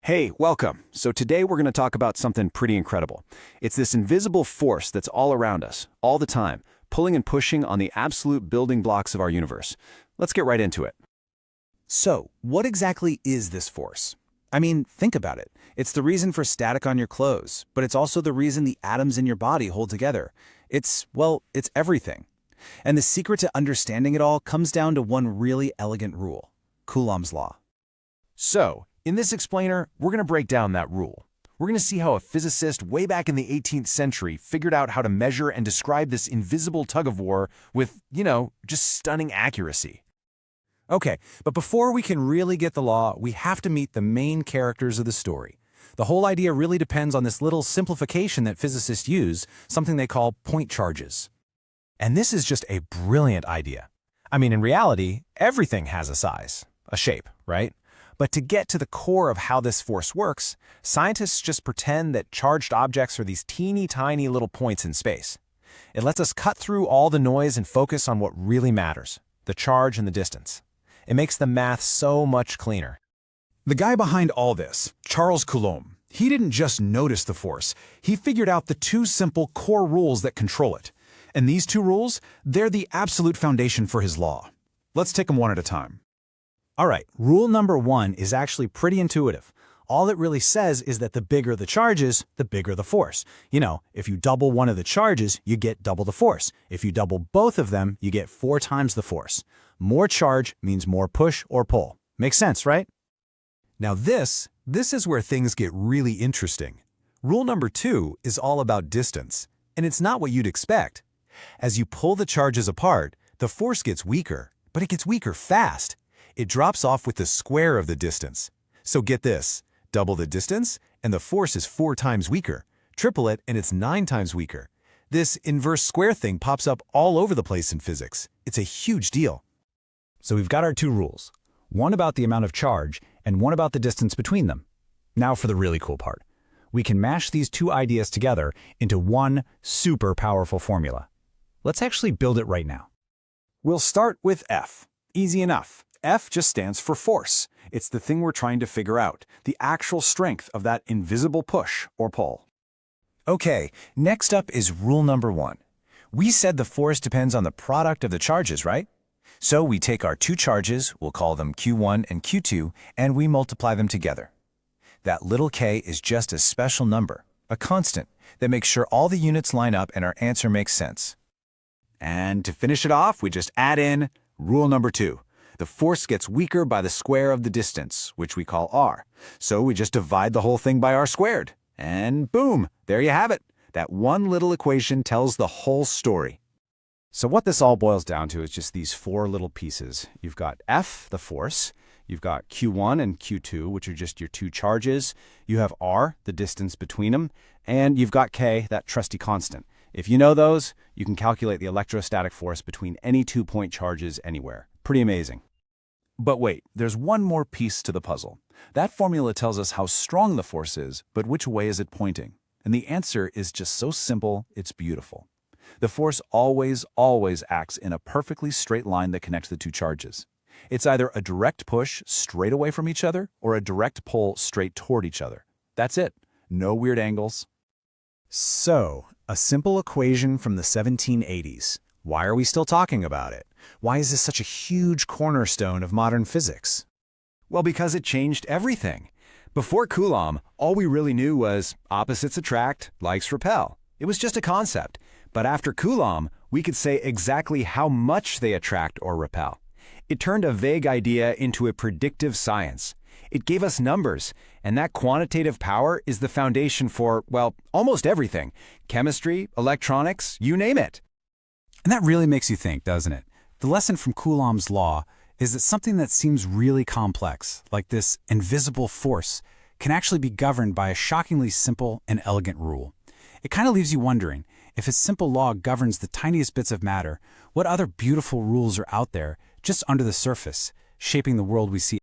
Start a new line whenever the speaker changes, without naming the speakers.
Hey, welcome. So today we're going to talk about something pretty incredible. It's this invisible force that's all around us, all the time, pulling and pushing on the absolute building blocks of our universe. Let's get right into it.
So, what exactly is this force? I mean, think about it. It's the reason for static on your clothes, but it's also the reason the atoms in your body hold together. It's everything. And the secret to understanding it all comes down to one really elegant rule: Coulomb's law.
So, in this explainer, we're going to break down that rule. We're going to see how a physicist way back in the 18th century figured out how to measure and describe this invisible tug-of-war with, just stunning accuracy.
Okay, but before we can really get the law, we have to meet the main characters of the story. The whole idea really depends on this little simplification that physicists use, something they call point charges.
And this is just a brilliant idea. I mean, in reality, everything has a size, a shape, right? But to get to the core of how this force works, scientists just pretend that charged objects are these teeny tiny little points in space. It lets us cut through all the noise and focus on what really matters: the charge and the distance. It makes the math so much cleaner.
The guy behind all this, Charles Coulomb, he didn't just notice the force. He figured out the two simple core rules that control it. And these two rules, they're the absolute foundation for his law. Let's take them one at a time. All right, rule number one is actually pretty intuitive. All it really says is that the bigger the charges, the bigger the force. If you double one of the charges, you get double the force. If you double both of them, you get 4 times the force. More charge means more push or pull. Makes sense, right?
Now this is where things get really interesting. Rule number 2 is all about distance, and it's not what you'd expect. As you pull the charges apart, the force gets weaker, but it gets weaker fast. It drops off with the square of the distance. So get this, double the distance, and the force is 4 times weaker. Triple it, and it's 9 times weaker. This inverse square thing pops up all over the place in physics. It's a huge deal.
So we've got our two rules, one about the amount of charge and one about the distance between them. Now for the really cool part. We can mash these two ideas together into one super powerful formula. Let's actually build it right now.
We'll start with F. Easy enough. F just stands for force. It's the thing we're trying to figure out, the actual strength of that invisible push or pull.
Okay, next up is rule number 1. We said the force depends on the product of the charges, right? So we take our two charges, we'll call them Q1 and Q2, and we multiply them together. That little k is just a special number, a constant, that makes sure all the units line up and our answer makes sense.
And to finish it off, we just add in rule number 2. The force gets weaker by the square of the distance, which we call r. So we just divide the whole thing by r squared. And boom, there you have it. That one little equation tells the whole story.
So what this all boils down to is just these 4 little pieces. You've got F, the force. You've got Q1 and Q2, which are just your two charges. You have r, the distance between them. And you've got k, that trusty constant. If you know those, you can calculate the electrostatic force between any 2-point charges anywhere. Pretty amazing.
But wait, there's one more piece to the puzzle. That formula tells us how strong the force is, but which way is it pointing? And the answer is just so simple, it's beautiful. The force always acts in a perfectly straight line that connects the two charges. It's either a direct push straight away from each other or a direct pull straight toward each other. That's it. No weird angles.
So, a simple equation from the 1780s. Why are we still talking about it? Why is this such a huge cornerstone of modern physics?
Well, because it changed everything. Before Coulomb, all we really knew was opposites attract, likes repel. It was just a concept. But after Coulomb, we could say exactly how much they attract or repel. It turned a vague idea into a predictive science. It gave us numbers, and that quantitative power is the foundation for, well, almost everything. Chemistry, electronics, you name it.
And that really makes you think, doesn't it? The lesson from Coulomb's law is that something that seems really complex, like this invisible force, can actually be governed by a shockingly simple and elegant rule. It kind of leaves you wondering, if a simple law governs the tiniest bits of matter, what other beautiful rules are out there, just under the surface, shaping the world we see